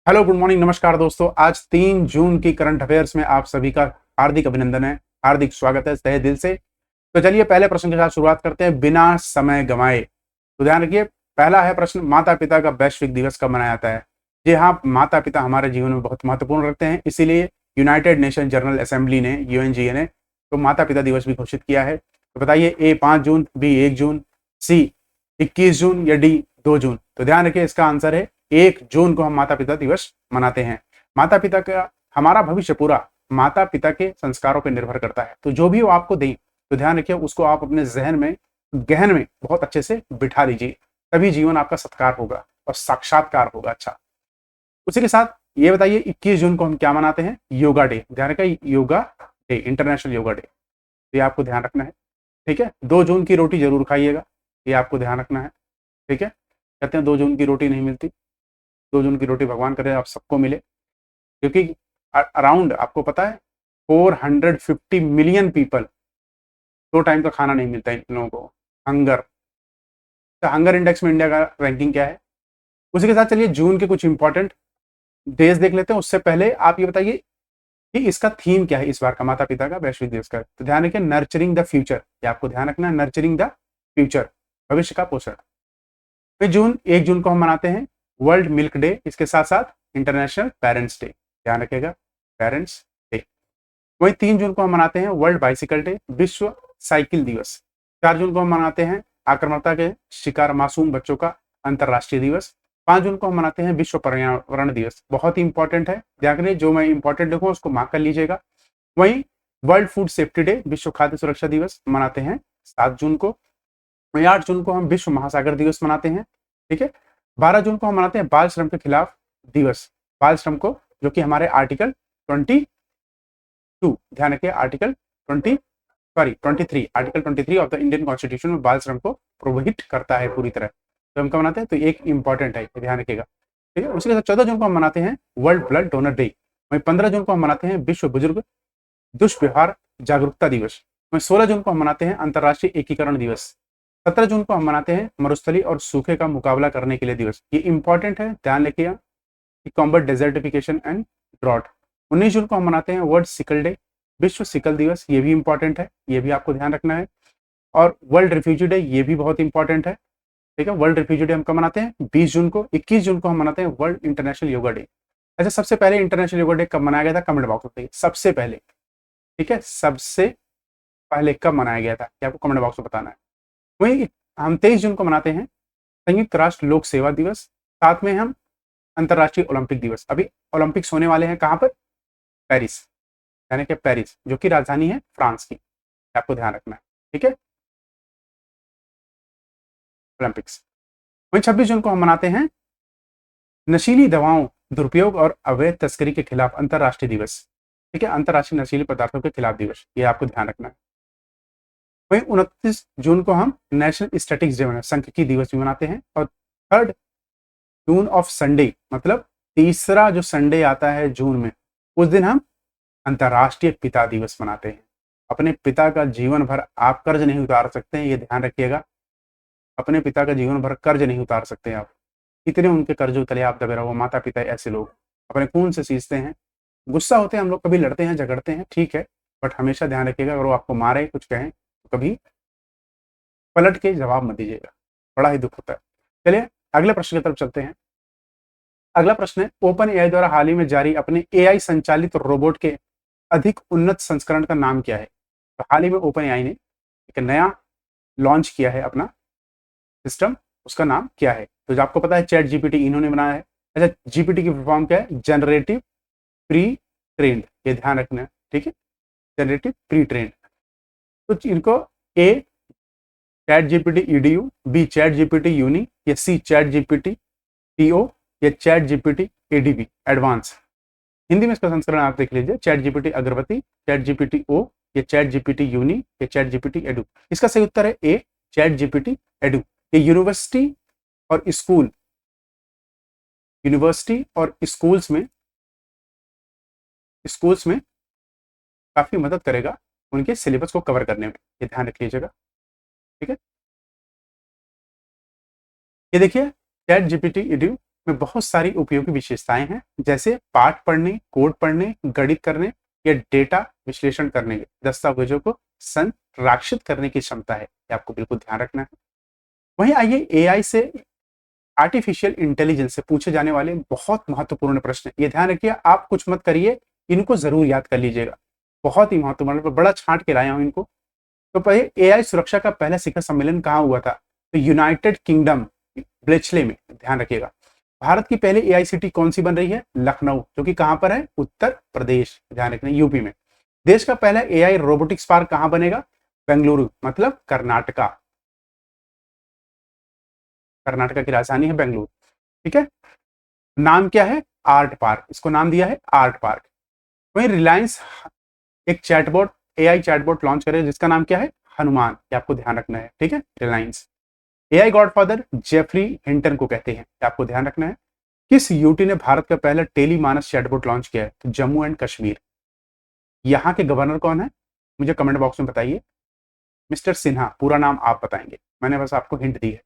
Hello, good morning, नमस्कार दोस्तों। आज 3 जून की करंट अफेयर्स में आप सभी का हार्दिक अभिनंदन है, हार्दिक स्वागत है तहे दिल से। तो चलिए पहले प्रश्न के साथ शुरुआत करते हैं बिना समय गंवाए। तो ध्यान रखिए, पहला है प्रश्न, माता पिता का वैश्विक दिवस कब मनाया जाता है? जी हाँ, माता पिता हमारे जीवन में बहुत महत्वपूर्ण रखते हैं, इसीलिए यूनाइटेड नेशन जनरल असेंबली ने, यूएनजीए ने, तो माता पिता दिवस भी घोषित किया है। तो बताइए, ए 5 जून, बी 1 जून, सी 21 जून या डी 2 जून? तो ध्यान रखिए, इसका आंसर है 1 जून को हम माता पिता दिवस मनाते हैं। माता पिता का, हमारा भविष्य पूरा माता पिता के संस्कारों पर निर्भर करता है। तो जो भी वो आपको दें, तो ध्यान रखिए उसको आप अपने जहन में, गहन में बहुत अच्छे से बिठा लीजिए, तभी जीवन आपका सत्कार होगा और साक्षात्कार होगा। अच्छा, उसी के साथ ये बताइए 21 जून को हम क्या मनाते हैं? योगा डे। ध्यान रखिए, yoga day, international yoga day, ये आपको ध्यान रखना है। ठीक है, 2 जून की रोटी जरूर खाइएगा, ये आपको ध्यान रखना है। ठीक है, कहते हैं 2 जून की रोटी नहीं मिलती, 2 जून की रोटी भगवान करे आप सबको मिले, क्योंकि अराउंड आपको पता है 450 मिलियन पीपल, 2 टाइम का खाना नहीं मिलता इन लोगों को। हंगर, तो हंगर इंडेक्स में इंडिया का रैंकिंग क्या है? उसी के साथ चलिए जून के कुछ इंपॉर्टेंट डेज देख लेते हैं। उससे पहले आप ये बताइए कि इसका थीम क्या है इस बार का माता पिता का वैश्विक दिवस का? तो ध्यान रखिए, नर्चरिंग द फ्यूचर, ये आपको ध्यान रखना है, नर्चरिंग द फ्यूचर, भविष्य का पोषण। फिर 1 जून को हम मनाते हैं वर्ल्ड मिल्क डे, इसके साथ साथ इंटरनेशनल पेरेंट्स डे, ध्यान रखिएगा, पेरेंट्स डे। वहीं 3 जून को हम मनाते हैं वर्ल्ड बाइसिकल डे, विश्व साइकिल दिवस। 4 जून को हम मनाते हैं आक्रामकता के शिकार मासूम बच्चों का अंतरराष्ट्रीय दिवस। 5 जून को हम मनाते हैं विश्व पर्यावरण दिवस, बहुत ही इंपॉर्टेंट है, ध्यान रखिए, जो मैं इंपॉर्टेंट लिखूँ उसको मार्क कर लीजिएगा। वहीं वर्ल्ड फूड सेफ्टी डे, विश्व खाद्य सुरक्षा दिवस मनाते हैं 7 जून को। वहीं 8 जून को हम विश्व महासागर दिवस मनाते हैं। ठीक है, 12 जून को हम मनाते हैं बाल श्रम के खिलाफ दिवस, बाल श्रम को, जो कि हमारे आर्टिकल 22, ध्यान रखिए, article 23 article 23 of the Indian constitution में बाल श्रम को प्रोहिबिट करता है पूरी तरह। तो हम कब मनाते हैं? तो एक इंपॉर्टेंट है, ध्यान रखिएगा। ठीक है, उसके साथ 14 जून को हम मनाते हैं वर्ल्ड ब्लड डोनर डे। वहीं 15 जून को हम मनाते हैं विश्व बुजुर्ग दुष्व्यवहार जागरूकता दिवस। वहीं 16 जून को हम मनाते हैं अंतर्राष्ट्रीय एकीकरण दिवस। 17 जून को हम मनाते हैं मरुस्थली और सूखे का मुकाबला करने के लिए दिवस, ये इंपॉर्टेंट है, ध्यान रखिएगा, कि कॉम्बैट डेजर्टिफिकेशन एंड ड्रॉट। 19 जून को हम मनाते हैं वर्ल्ड सिकल डे, विश्व सिकल दिवस, ये भी इंपॉर्टेंट है, ये भी आपको ध्यान रखना है। और वर्ल्ड रिफ्यूजी डे, ये भी बहुत इंपॉर्टेंट है। ठीक है, वर्ल्ड रिफ्यूजी डे हम कब मनाते हैं? 20 जून को। 21 जून को हम मनाते हैं वर्ल्ड इंटरनेशनल योगा डे। अच्छा, सबसे पहले इंटरनेशनल योगा डे कब मनाया गया था? कमेंट बॉक्स में बताइए, सबसे पहले। ठीक है, सबसे पहले कब मनाया गया था, क्या आपको कमेंट बॉक्स में बताना है। वही हम 23 जून को मनाते हैं संयुक्त राष्ट्र लोक सेवा दिवस, साथ में हम अंतर्राष्ट्रीय ओलंपिक दिवस। अभी ओलंपिक्स होने वाले हैं कहां पर? पेरिस, यानी कि पेरिस, जो कि राजधानी है फ्रांस की, आपको ध्यान रखना है। ठीक है, ओलंपिक्स। वहीं 26 जून को हम मनाते हैं नशीली दवाओं दुरुपयोग और अवैध तस्करी के खिलाफ अंतर्राष्ट्रीय दिवस। ठीक है, अंतर्राष्ट्रीय नशीली पदार्थों के खिलाफ दिवस, ये आपको ध्यान रखना है। वहीं 29 जून को हम नेशनल स्टैटिक्स डे, सांख्यिकी दिवस भी मनाते हैं। और 3 जून ऑफ संडे, मतलब तीसरा जो संडे आता है जून में, उस दिन हम अंतर्राष्ट्रीय पिता दिवस मनाते हैं। अपने पिता का जीवन भर आप कर्ज नहीं उतार सकते हैं, ये ध्यान रखिएगा, अपने पिता का जीवन भर कर्ज नहीं उतार सकते आप, इतने उनके कर्ज तले आप दबे रहो। माता पिता ऐसे लोग अपने खून से सींचते हैं, गुस्सा होते हैं हम लोग, कभी लड़ते हैं, झगड़ते हैं, ठीक है, बट हमेशा ध्यान रखिएगा, अगर वो आपको मारे, कुछ कहें, तो कभी पलट के जवाब मत दीजिएगा, बड़ा ही दुख होता है। चलिए अगले प्रश्न की तरफ चलते हैं। अगला प्रश्न है, ओपन एआई द्वारा हाल ही में जारी अपने एआई संचालित रोबोट के अधिक उन्नत संस्करण का नाम क्या है? तो हाल ही में ओपन एआई ने एक नया लॉन्च किया है अपना सिस्टम, उसका नाम क्या है? तो जो आपको पता है चैट जीपीटी इन्होंने बनाया है। अच्छा, जीपीटी की फॉर्म क्या है? जनरेटिव प्री ट्रेंड, ये ध्यान रखना है। ठीक है, जनरेटिव प्री ट्रेंड। तो इनको A chat GPT EDU, B chat GPT uni, या सी चैट जीपीटी टीओ, या chat GPT A D B advance. Hindi में इसका संस्करण आप देख लीजिए, चैट जीपीटी अगरबत्ती, चैट जीपीटी ओ, या चैट जीपीटी यूनी, या चैट जीपीटी एडू। इसका सही उत्तर है ए चैट जीपीटी एडू। ये यूनिवर्सिटी और स्कूल, यूनिवर्सिटी और स्कूल्स में काफी मदद करेगा उनके सिलेबस को कवर करने में, ये ध्यान रख लीजिएगा। ठीक है, ये देखिए चैट जीपीटी एडू में बहुत सारी उपयोगी विशेषताएं हैं, जैसे पाठ पढ़ने, कोड पढ़ने, गणित करने या डेटा विश्लेषण करने, दस्तावेजों को संरक्षित करने की क्षमता है। ये आपको बिल्कुल ध्यान रखना है। वहीं आइए एआई से, आर्टिफिशियल इंटेलिजेंस से पूछे जाने वाले बहुत महत्वपूर्ण प्रश्न। ये ध्यान रखिए, आप कुछ मत करिए, इनको जरूर याद कर लीजिएगा, बहुत ही महत्वपूर्ण, बड़ा छांट के लाया हूं इनको। तो पहले, एआई सुरक्षा का पहला शिखर सम्मेलन कहाँ हुआ था? तो यूनाइटेड किंगडम ब्लेचले में। ध्यान रखिएगा। भारत की पहली एआई सिटी कौन सी बन रही है? लखनऊ, जो कि कहां पर है? उत्तर प्रदेश, ध्यान रखना, यूपी में। देश का पहला एआई रोबोटिक्स पार्क कहां बनेगा? बेंगलुरु, मतलब कर्नाटका। कर्नाटका की राजधानी है बेंगलुरु, ठीक है। नाम क्या है? आर्ट पार्क, इसको नाम दिया है आर्ट पार्क। वहीं रिलायंस एक चैटबॉट, एआई चैटबॉट लॉन्च करे जिसका नाम क्या है? हनुमान, ये आपको ध्यान रखना है, ठीक है। Reliance. AI godfather Geoffrey Hinton को कहते हैं, ये आपको ध्यान रखना है। किस यूटी ने भारत का पहला टेली मानस चैटबॉट लॉन्च किया है? तो जम्मू एंड कश्मीर। यहाँ के गवर्नर कौन है? मुझे कमेंट बॉक्स में बताइए। मिस्टर सिन्हा, पूरा नाम आप बताएंगे, मैंने बस आपको हिंट दी है।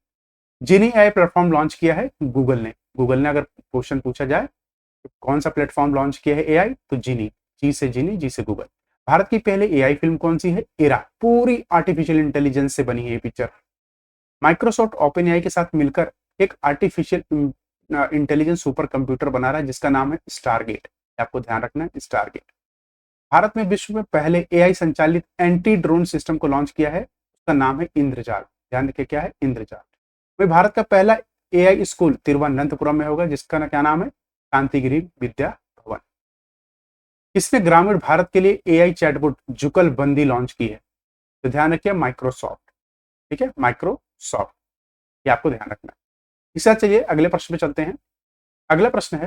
जिनी एआई प्लेटफॉर्म लॉन्च किया है? गूगल ने। गूगल ने, अगर क्वेश्चन पूछा जाए तो कौन सा प्लेटफॉर्म लॉन्च किया है एआई? तो जिनी, जी से जिनी, जी से गूगल। भारत की पहले एआई फिल्म कौन सी है? एरा, पूरी आर्टिफिशियल इंटेलिजेंस से बनी है ये पिक्चर। माइक्रोसॉफ्ट ओपन एआई के साथ मिलकर एक आर्टिफिशियल इंटेलिजेंस सुपर कंप्यूटर बना रहा है जिसका नाम है स्टारगेट, आपको ध्यान रखना है, स्टारगेट। भारत में विश्व में पहले एआई संचालित एंटी ड्रोन सिस्टम को लॉन्च किया है, उसका नाम है इंद्रजाल। ध्यान रखिए, क्या है? इंद्रजाल। वही भारत का पहला एआई स्कूल तिरुवनंतपुरम में होगा, जिसका क्या नाम है? शांतिगिरी विद्या भवन। किसने ग्रामीण भारत के लिए एआई चैटबॉट जुगलबंदी लॉन्च की है? तो ध्यान रखिए, माइक्रोसॉफ्ट, ठीक है, माइक्रोसॉफ्ट, ये आपको ध्यान रखना है। इसके साथ चलिए अगले प्रश्न पे चलते हैं। अगला प्रश्न है,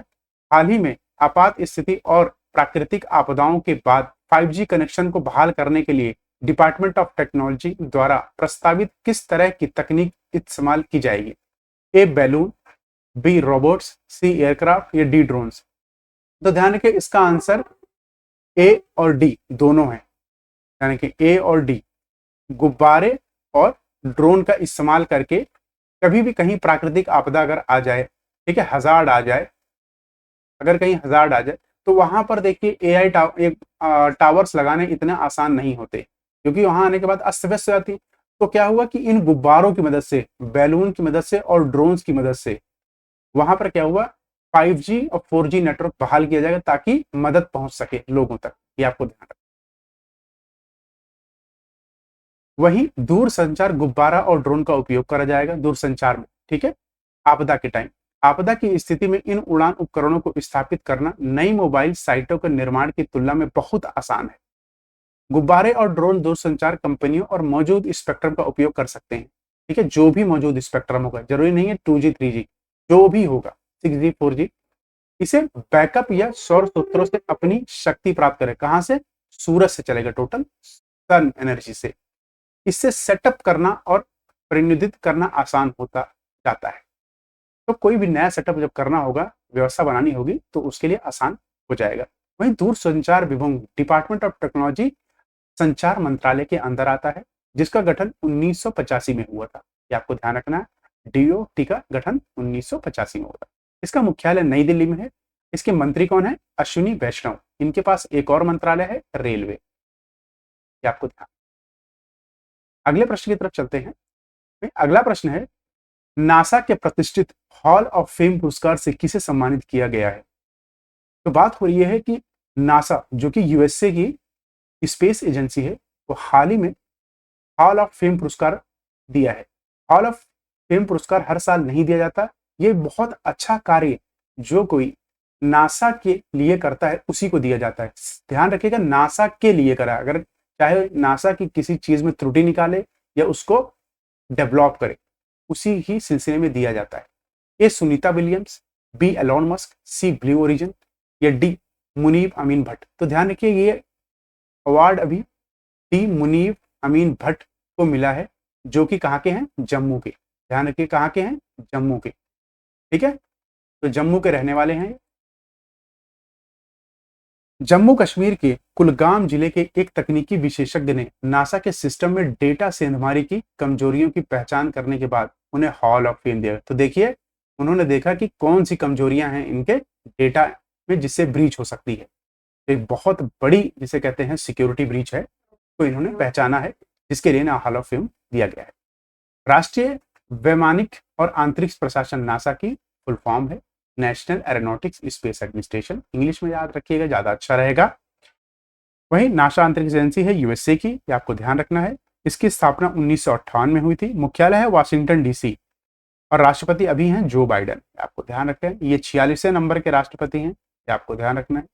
हाल ही में आपात स्थिति और प्राकृतिक आपदाओं के बाद 5G कनेक्शन को बहाल करने के लिए डिपार्टमेंट ऑफ टेक्नोलॉजी द्वारा प्रस्तावित किस तरह की तकनीक इस्तेमाल की जाएगी? ए बैलून, बी रोबोट्स, सी एयरक्राफ्ट या डी ड्रोन्स। तो ध्यान रखिए, इसका आंसर ए और डी दोनों है। यानी कि ए और डी, गुब्बारे और ड्रोन का इस्तेमाल करके कभी भी कहीं प्राकृतिक आपदा अगर आ जाए, ठीक है, हजार्ड आ जाए, अगर कहीं हजार्ड आ जाए तो वहां पर देखिए एआई टावर्स लगाने इतने आसान नहीं होते, क्योंकि वहां आने के बाद अस्त व्यस्त हो जाती। तो क्या हुआ कि इन गुब्बारों की मदद से, बैलून की मदद से और ड्रोन्स की मदद से वहां पर क्या हुआ, 5G और 4G नेटवर्क बहाल किया जाएगा ताकि मदद पहुंच सके लोगों तक। ये आपको ध्यान रखना। वहीं दूर संचार गुब्बारा और ड्रोन का उपयोग करा जाएगा दूर संचार में, ठीक है, आपदा के टाइम। आपदा की स्थिति में इन उड़ान उपकरणों को स्थापित करना नई मोबाइल साइटों के निर्माण की तुलना में बहुत आसान है। गुब्बारे और ड्रोन दूरसंचार कंपनियों और मौजूद स्पेक्ट्रम का उपयोग कर सकते हैं, ठीक है, जो भी मौजूद स्पेक्ट्रम होगा, जरूरी नहीं है 2G 3G, जो भी होगा, 6G 4G, इसे बैकअप या सौर स्रोतों से अपनी शक्ति प्राप्त करें। कहां से? सूरज से चलेगा, टोटल सन एनर्जी से। इससे सेटअप करना और प्रतिनिधित्व करना आसान होता जाता है। तो कोई भी नया सेटअप जब करना होगा, व्यवस्था बनानी होगी, तो उसके लिए आसान हो जाएगा। वहीं दूर संचार विभाग डिपार्टमेंट ऑफ टेक्नोलॉजी संचार मंत्रालय के अंदर आता है, जिसका गठन 1985 में हुआ था। ये आपको ध्यान रखना है, डीओटी का गठन 1985 में हुआ था। इसका मुख्यालय नई दिल्ली में है। इसके मंत्री कौन है? अश्विनी वैष्णव। इनके पास एक और मंत्रालय है, रेलवे। ये आपको ध्यान। अगले प्रश्न की तरफ चलते हैं। अगला प्रश्न है, नासा के प्रतिष्ठित हॉल ऑफ फेम पुरस्कार से किसे सम्मानित किया गया है? तो बात हो रही है कि नासा, जो कि यूएसए की स्पेस एजेंसी है, वो हाल ही में हॉल ऑफ फेम पुरस्कार दिया है। हॉल ऑफ फेम पुरस्कार हर साल नहीं दिया जाता। ये बहुत अच्छा कार्य जो कोई नासा के लिए करता है उसी को दिया जाता है। ध्यान रखिएगा, नासा के लिए करा, अगर चाहे नासा की किसी चीज में त्रुटि निकाले या उसको डेवलप करे, उसी ही सिलसिले में दिया जाता है। A Sunita Williams, B Elon Musk, C Blue Origin या डी मुनीब अमीन भट्ट। तो ध्यान रखिए, ये अवार्ड अभी डी मुनीब अमीन भट्ट को मिला है, जो कि कहाँ के हैं? जम्मू के। ध्यान रखिए, कहाँ के हैं? जम्मू के, ठीक है। तो जम्मू के रहने वाले हैं। जम्मू कश्मीर के कुलगाम जिले के एक तकनीकी विशेषज्ञ ने नासा के सिस्टम में डेटा सेंधमारी की कमजोरियों की पहचान करने के बाद उन्हें हॉल ऑफ फेम दिया। तो देखिए, उन्होंने देखा कि कौन सी कमजोरियां हैं इनके डेटा में जिससे ब्रीच हो सकती है। एक बहुत बड़ी जिसे कहते हैं सिक्योरिटी ब्रीच है, तो इन्होंने पहचाना है, जिसके लिए ना हॉल ऑफ फेम दिया गया है। राष्ट्रीय वैमानिक और अंतरिक्ष प्रशासन नासा की फुल फॉर्म है national aeronautics space administration, English में याद रखिएगा ज्यादा अच्छा रहेगा। वही नासा अंतरिक्ष एजेंसी है यूएसए की, ये आपको ध्यान रखना है। इसकी स्थापना 1958 में हुई थी, मुख्यालय है वाशिंगटन डीसी, और राष्ट्रपति अभी हैं जो बाइडेन, आपको ध्यान रखना है। ये 46वें नंबर के राष्ट्रपति हैं, ये आपको ध्यान रखना है।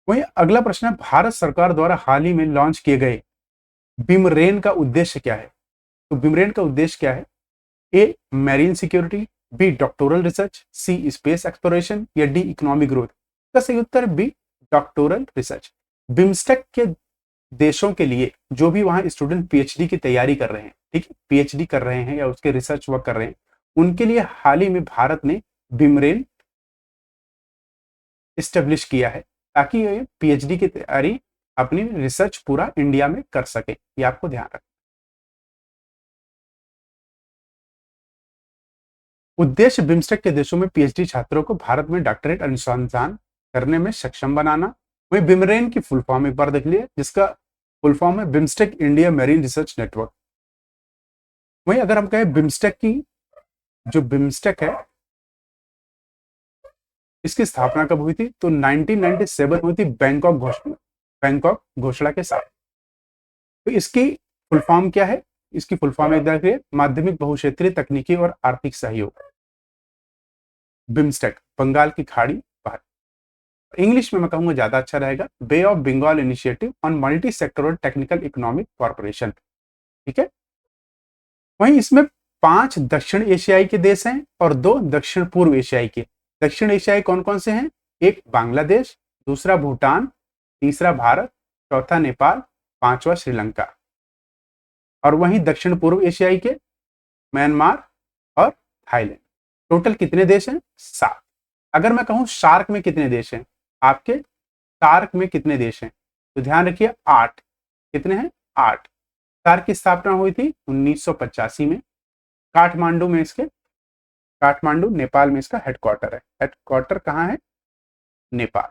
वही अगला प्रश्न है, भारत सरकार द्वारा हाल ही में लॉन्च किए गए बिमरेन का उद्देश्य क्या है? तो बिमरेन का उद्देश्य क्या है? A marine security, B doctoral research, C space exploration, या डी इकोनॉमिक ग्रोथ। का सही उत्तर है बी डॉक्टोरल रिसर्च। बिम्स्टेक के देशों के लिए जो भी वहां स्टूडेंट पीएचडी की तैयारी कर रहे हैं, ठीक है, पीएचडी कर रहे हैं या उसके रिसर्च वर्क कर रहे हैं, उनके लिए हाल ही में भारत ने बिमरेन इस्टेब्लिश किया है, ताकि ये पीएचडी की तैयारी अपनी रिसर्च पूरा इंडिया में कर सके, ये आपको ध्यान रखना। उद्देश्य बिम्स्टेक के देशों में पीएचडी छात्रों को भारत में डॉक्टरेट अनुसंधान करने में सक्षम बनाना। वही बिमरेन की फुल फॉर्म एक बार देख लिए, जिसका फुल फॉर्म है BIMSTEC India marine research network. वही अगर हम कहें बिम्स्टेक की, जो बिम्स्टेक है इसकी स्थापना कब हुई थी? तो 1997 हुई थी बैंकॉक घोषणा के साथ। तो इसकी फुल फॉर्म क्या है? इसकी फुल फॉर्म एक देखिए, माध्यमिक बहुक्षेत्रीय तकनीकी और आर्थिक सहयोग। बिम्स्टेक बंगाल की खाड़ी पर, इंग्लिश में मैं कहूंगा ज्यादा अच्छा रहेगा, Bay of Bengal initiative on multi sectoral technical economic corporation. ठीक है, वहीं इसमें 5 दक्षिण एशियाई के देश हैं और 2 दक्षिण पूर्व एशियाई के। दक्षिण एशियाई कौन कौन से हैं? एक बांग्लादेश, दूसरा भूटान, तीसरा भारत, चौथा नेपाल, 5वां श्रीलंका। और वहीं दक्षिण पूर्व एशियाई के म्यांमार और थाईलैंड। टोटल कितने देश हैं? 7। अगर मैं कहूं शार्क में कितने देश हैं, आपके शार्क में कितने देश हैं, तो ध्यान रखिए 8। कितने हैं? 8। शार्क की स्थापना हुई थी 1985 में काठमांडू में। काठमांडू नेपाल में इसका हेडक्वार्टर है। हेडक्वार्टर कहां है? नेपाल।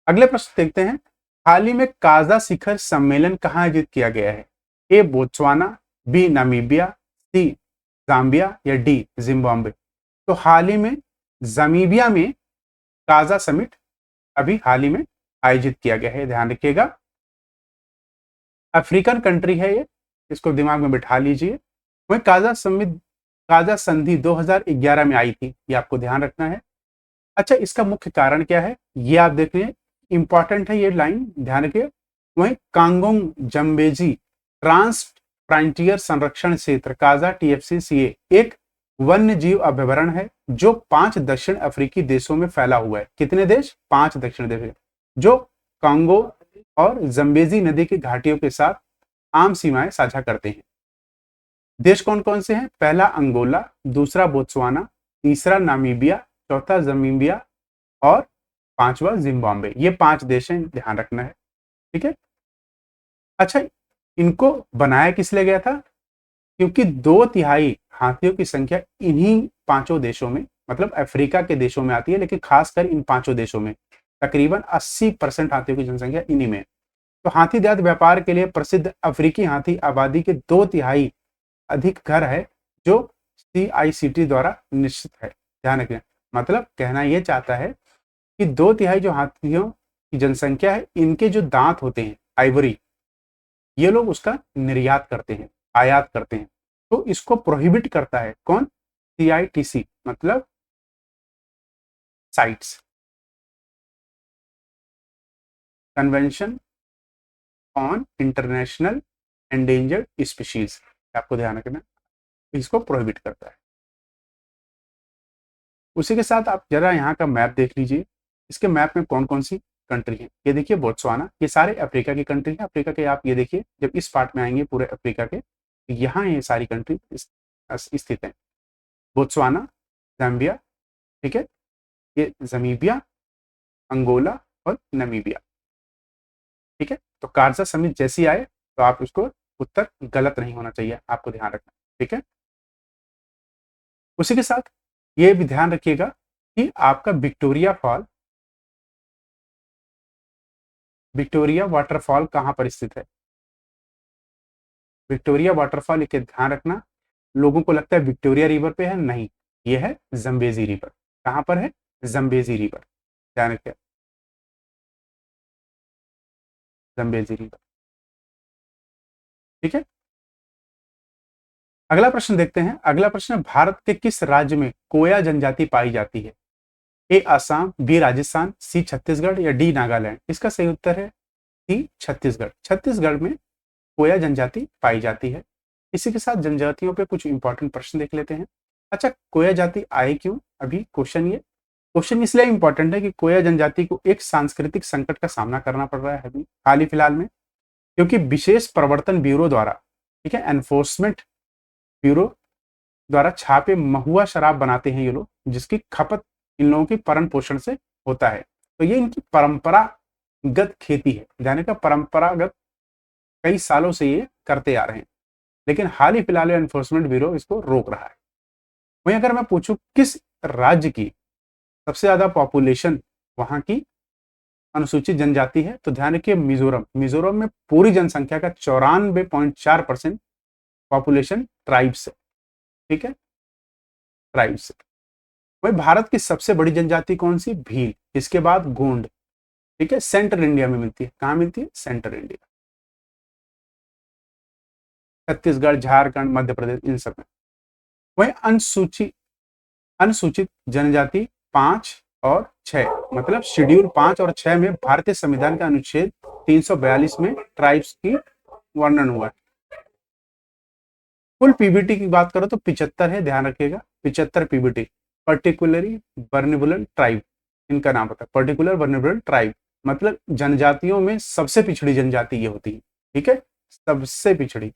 अगले प्रश्न देखते हैं, हाल ही में काजा शिखर सम्मेलन कहां आयोजित किया गया है? ए बोत्सवाना, बी नामीबिया, सी जाम्बिया, या डी जिम्बाब्वे। तो हाल ही में जामीबिया में काजा समिट अभी हाल ही में आयोजित किया गया है, ध्यान रखिएगा। अफ्रीकन कंट्री है ये, इसको दिमाग में बिठा लीजिए। वही काजा संधि 2011 में आई थी, ये आपको ध्यान रखना है। अच्छा, इसका मुख्य कारण क्या है ये आप देख रहे, इंपॉर्टेंट है ये लाइन, ध्यान रखिए। वही कांगोंग जम्बेजी ट्रांस फ्रंटियर संरक्षण क्षेत्र काजा टीएफसीसीए एक वन्य जीव अभ्यारण्य है जो 5 दक्षिण अफ्रीकी देशों में फैला हुआ है। कितने देश? 5 दक्षिण देश जो कांगो और जम्बेजी नदी की घाटियों के साथ आम सीमाएं साझा करते हैं। देश कौन कौन से हैं? पहला अंगोला, दूसरा बोत्सवाना, तीसरा नामीबिया, चौथा जमीबिया और 5वां जिम्बाब्वे। ये 5 देश हैं, ध्यान रखना है। ठीक है, अच्छा, इनको बनाया किस लिए गया था? क्योंकि 2/3 हाथियों की संख्या इन्हीं 5 देशों में, मतलब अफ्रीका के देशों में आती है, लेकिन खासकर इन 5 देशों में तकरीबन 80% हाथियों की जनसंख्या इन्हीं में। तो हाथी दांत व्यापार के लिए प्रसिद्ध अफ्रीकी हाथी आबादी के 2/3 अधिक घर है, जो CICT द्वारा निश्चित है, ध्यान रखें। मतलब कहना यह चाहता है कि 2/3 जो हाथियों की जनसंख्या है, इनके जो दांत होते हैं आइवरी, ये लोग उसका निर्यात करते हैं, आयात करते हैं। तो इसको प्रोहिबिट करता है कौन? CITC, मतलब sites, convention on international endangered species, आपको ध्यान रखना, इसको प्रोहिबिट करता है। उसी के साथ आप जरा यहाँ का मैप देख लीजिए। इसके मैप में कौन कौन सी कंट्री है? ये देखिए बोत्सवाना, ये सारे अफ्रीका की कंट्री है। अफ्रीका के आप ये देखिए, जब इस पार्ट में आएंगे पूरे अफ्रीका के, यहाँ ये सारी कंट्री स्थित है। बोत्सवाना, जाम्बिया, ठीक है, ये जमीबिया, अंगोला और नमीबिया। ठीक है, तो काजा समिट जैसी आए तो आप उसको उत्तर गलत नहीं होना चाहिए, आपको ध्यान रखना, ठीक है। उसी के साथ ये भी ध्यान रखिएगा कि आपका विक्टोरिया वाटरफॉल कहां पर स्थित है। विक्टोरिया वाटरफॉल के ध्यान रखना, लोगों को लगता है विक्टोरिया रिवर पे है, नहीं, ये है जम्बेजी रिवर। कहां पर है? जम्बेजी रिवर, ध्यान रखिए, जम्बेजी रिवर, ठीक है। अगला प्रश्न देखते हैं। अगला प्रश्न है, भारत के किस राज्य में कोया जनजाति पाई जाती है? ए असम, बी राजस्थान, सी छत्तीसगढ़ या डी नागालैंड। इसका सही उत्तर है सी छत्तीसगढ़। छत्तीसगढ़ में कोया जनजाति पाई जाती है। इसी के साथ जनजातियों पे कुछ इंपॉर्टेंट प्रश्न देख लेते हैं। अच्छा, कोया जाति आए क्यों? अभी क्वेश्चन इसलिए इंपॉर्टेंट है कि कोया जनजाति को एक सांस्कृतिक संकट का सामना करना पड़ रहा है अभी हाल ही फिलहाल में, क्योंकि विशेष प्रवर्तन ब्यूरो द्वारा, ठीक है, एनफोर्समेंट ब्यूरो द्वारा छापे महुआ शराब बनाते हैं ये लोग, जिसकी खपत इन लोगों की पालन पोषण से होता है। तो ये इनकी परंपरागत खेती है, ध्यान का, परंपरागत कई सालों से ये करते आ रहे हैं, लेकिन हाल ही फिलहाल एनफोर्समेंट ब्यूरो इसको रोक रहा है। वहीं अगर मैं पूछूं किस राज्य की सबसे ज्यादा पॉपुलेशन वहां की अनुसूचित जनजाति है, तो ध्यान रखिए मिजोरम। मिजोरम में पूरी जनसंख्या का 94.4% पॉपुलेशन ट्राइब्स है, ठीक है, ट्राइब्स। वही भारत की सबसे बड़ी जनजाति कौन सी? भील। इसके बाद गोंड, ठीक है, सेंट्रल इंडिया में मिलती है। कहां मिलती है? सेंट्रल इंडिया, छत्तीसगढ़, झारखंड, मध्य प्रदेश, इन सब में। वही अनुसूचित जनजाति 5 और 6, मतलब शेड्यूल 5 और 6 में भारतीय संविधान का अनुच्छेद 342 में ट्राइब्स की वर्णन हुआ है। कुल पीबीटी की बात करो तो 75 है, ध्यान रखिएगा, 75 पीबीटी, पर्टिकुलरली वर्नेबल ट्राइब, इनका नाम होता है पर्टिकुलर वर्नेबल ट्राइब, मतलब जनजातियों में सबसे पिछड़ी जनजाति ये होती है, ठीक है, सबसे पिछड़ी।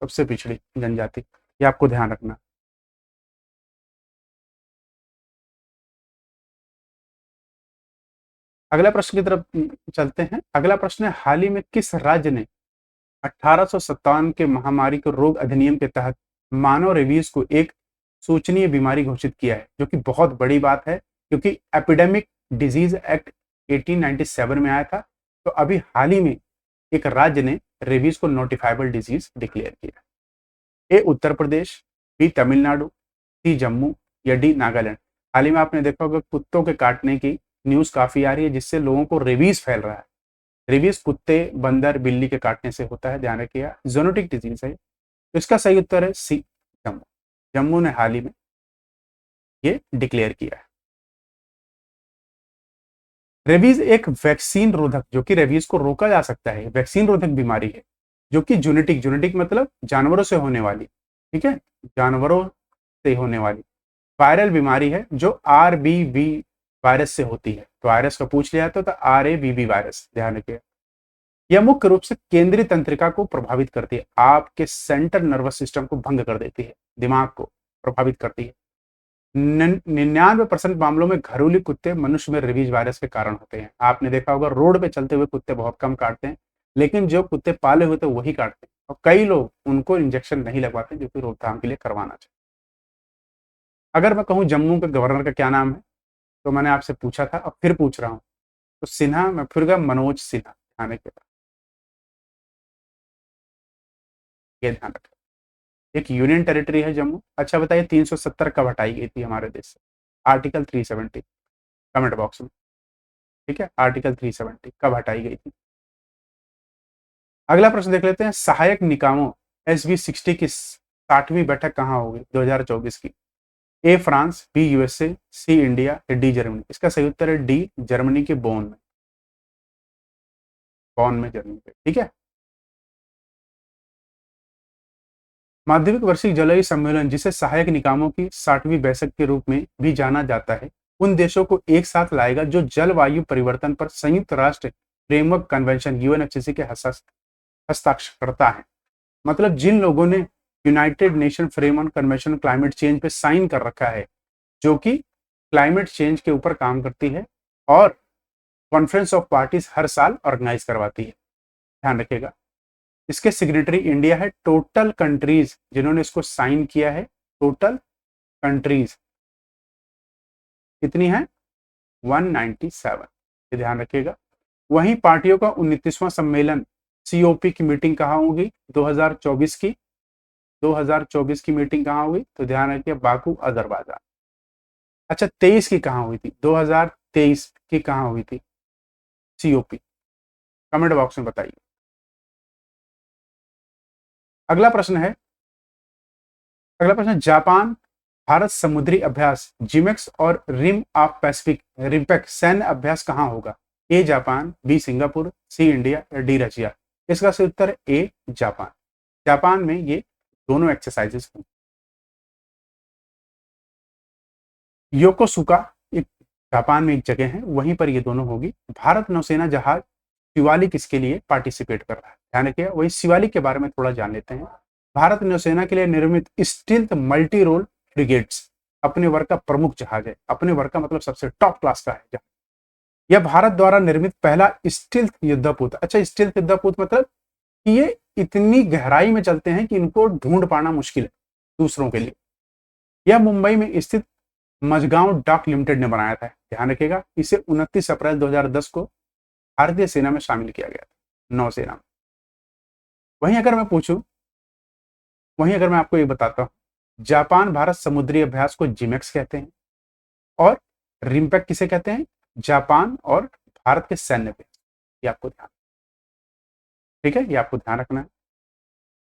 सबसे पिछड़ी जनजाति, ये आपको ध्यान रखना। अगला प्रश्न की तरफ चलते हैं। अगला प्रश्न है, हाल ही में किस राज्य ने 1857 के महामारी के रोग अधिनियम के तहत मानव रेबीज को एक सोचनीय बीमारी घोषित किया है, जो कि बहुत बड़ी बात है, क्योंकि एपिडेमिक डिजीज एक्ट 1897 में आया था। तो अभी हाल ही में एक राज्य ने रेबीज को नोटिफाइबल डिजीज डिक्लेयर किया। ए उत्तर प्रदेश, बी तमिलनाडु, सी जम्मू या डी नागालैंड। हाल ही में आपने देखा होगा कुत्तों के काटने की न्यूज काफी आ रही है, जिससे लोगों को रेबीज फैल रहा है। रेबीज कुत्ते, बंदर, बिल्ली के काटने से होता है, ध्यान रखिएगा, जोनोटिक डिजीज है। तो इसका सही उत्तर है सी जम्मू। जम्मू ने हाल ही में ये डिक्लेयर किया है। रेबीज एक वैक्सीन रोधक, जो कि रेबीज को रोका जा सकता है, वैक्सीन रोधक बीमारी है, जो कि जेनेटिक मतलब जानवरों से होने वाली, ठीक है, जानवरों से होने वाली वायरल बीमारी है, जो RBV वायरस से होती है। तो वायरस का पूछ लिया तो RABB वायरस, ध्यान रखिए। यह मुख्य रूप से केंद्रीय तंत्रिका को प्रभावित करती है, आपके सेंट्रल नर्वस सिस्टम को भंग कर देती है, दिमाग को प्रभावित करती है। 99% मामलों में घरेलू कुत्ते मनुष्य में रेबीज वायरस के कारण होते हैं। आपने देखा होगा रोड पे चलते हुए कुत्ते बहुत कम काटते हैं, लेकिन जो कुत्ते पाले हुए थे वही काटते हैं, और कई लोग उनको इंजेक्शन नहीं लगवाते, जो कि रोकथाम के लिए करवाना चाहिए। अगर मैं कहूँ जम्मू के गवर्नर का क्या नाम है, तो मैंने आपसे पूछा था, अब फिर पूछ रहा हूँ, तो सिन्हा, मैं फिर गया मनोज सिन्हा, आने के बाद ये ध्यान रखें। एक यूनियन टेरिटरी है जम्मू। अच्छा बताइए 370 कब हटाई गई थी हमारे देश से? आर्टिकल 370, कमेंट बॉक्स में, ठीक है, आर्टिकल 370 कब हटाई गई थी? अगला प्रश्न देख लेते हैं, सहायक निकायों SB60 की 60वीं बैठक कहाँ होगी 2024 की? A France, B USA, C India या डी जर्मनी। इसका सही उत्तर है डी जर्मनी के बोन में, जर्मनी पे, ठीक है। माध्यमिक वार्षिक जलवायु सम्मेलन, जिसे सहायक निकायों की 60वीं बैठक के रूप में भी जाना जाता है, उन देशों को एक साथ लाएगा जो जलवायु परिवर्तन पर संयुक्त राष्ट्र फ्रेमवर्क कन्वेंशन UNFCCC के हस्ताक्षरकर्ता है। मतलब जिन लोगों ने United nation framework convention climate change पे साइन कर रखा है, जो कि क्लाइमेट चेंज के ऊपर काम करती है, और कॉन्फ्रेंस ऑफ पार्टीज हर साल ऑर्गेनाइज करवाती है, ध्यान रखिएगा। इसके सिग्नेटरी इंडिया है। टोटल कंट्रीज जिन्होंने इसको साइन किया है, टोटल कंट्रीज कितनी है? 197, ये ध्यान रखिएगा। वहीं पार्टियों का 29वां सम्मेलन सीओपी की मीटिंग कहाँ होगी? 2024 की 2024 की मीटिंग कहाँ हुई? तो ध्यान रखिए, बाकू अजरबैजान। अच्छा, 23 की कहाँ हुई थी? 2023 की कहाँ हुई थी सीओपी? कमेंट बॉक्स में बताइए। अगला प्रश्न है, जापान भारत समुद्री अभ्यास जिमेक्स और रिम ऑफ पैसिफिक रिम्पेक सैन्य अभ्यास कहाँ होगा? A Japan, B Singapore, C India या डी रशिया? इसका सही उत्तर है ए जापान। जापान में ये दोनों एक्सरसाइजेस होंगी। योकोसुका एक जापान में एक जगह है, वहीं पर ये दोनों होगी। भारत नौसेना जहाज शिवालिक इसके लिए पार्टिसिपेट कर रहा है, ध्यान रखिए। वही शिवालिक के बारे में थोड़ा जान लेते हैं। भारत नौसेना के लिए निर्मित स्टील्थ मल्टी रोल फ्रिगेट्स अपने वर्ग का प्रमुख जहाज है। अपने वर्ग का मतलब सबसे टॉप क्लास का है जहाज। यह भारत द्वारा निर्मित पहला स्टील्थ युद्धपोत। अच्छा, स्टील्थ युद्धपोत मतलब कि ये इतनी गहराई में चलते हैं कि इनको ढूंढ पाना मुश्किल है दूसरों के लिए। यह मुंबई में स्थित मझगांव डॉक लिमिटेड ने बनाया था, ध्यान रखिएगा। इसे 29 अप्रैल 2010 को भारतीय सेना में शामिल किया गया था, नौसेना में। वहीं अगर मैं आपको ये बताता हूँ, जापान भारत समुद्री अभ्यास को जिमेक्स कहते हैं और रिम्पेक किसे कहते हैं? जापान और भारत के सैन्य अभ्यास। ये आपको ध्यान, ठीक है, ये आपको ध्यान रखना है।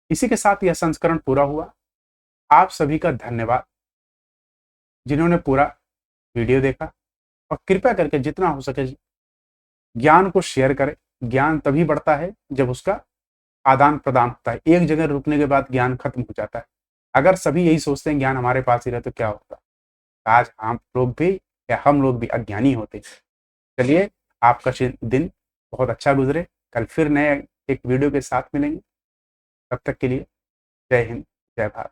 इसी के साथ यह संस्करण पूरा हुआ। आप सभी का धन्यवाद जिन्होंने पूरा वीडियो देखा, और कृपया करके जितना हो सके ज्ञान को शेयर करें। ज्ञान तभी बढ़ता है जब उसका आदान प्रदान होता है। एक जगह रुकने के बाद ज्ञान खत्म हो जाता है। अगर सभी यही सोचते हैं ज्ञान हमारे पास ही रहे तो क्या होता? आज हम लोग भी अज्ञानी होते। चलिए, आपका दिन बहुत अच्छा गुजरे। कल फिर नए एक वीडियो के साथ मिलेंगे। तब तक के लिए जय हिंद, जय भारत।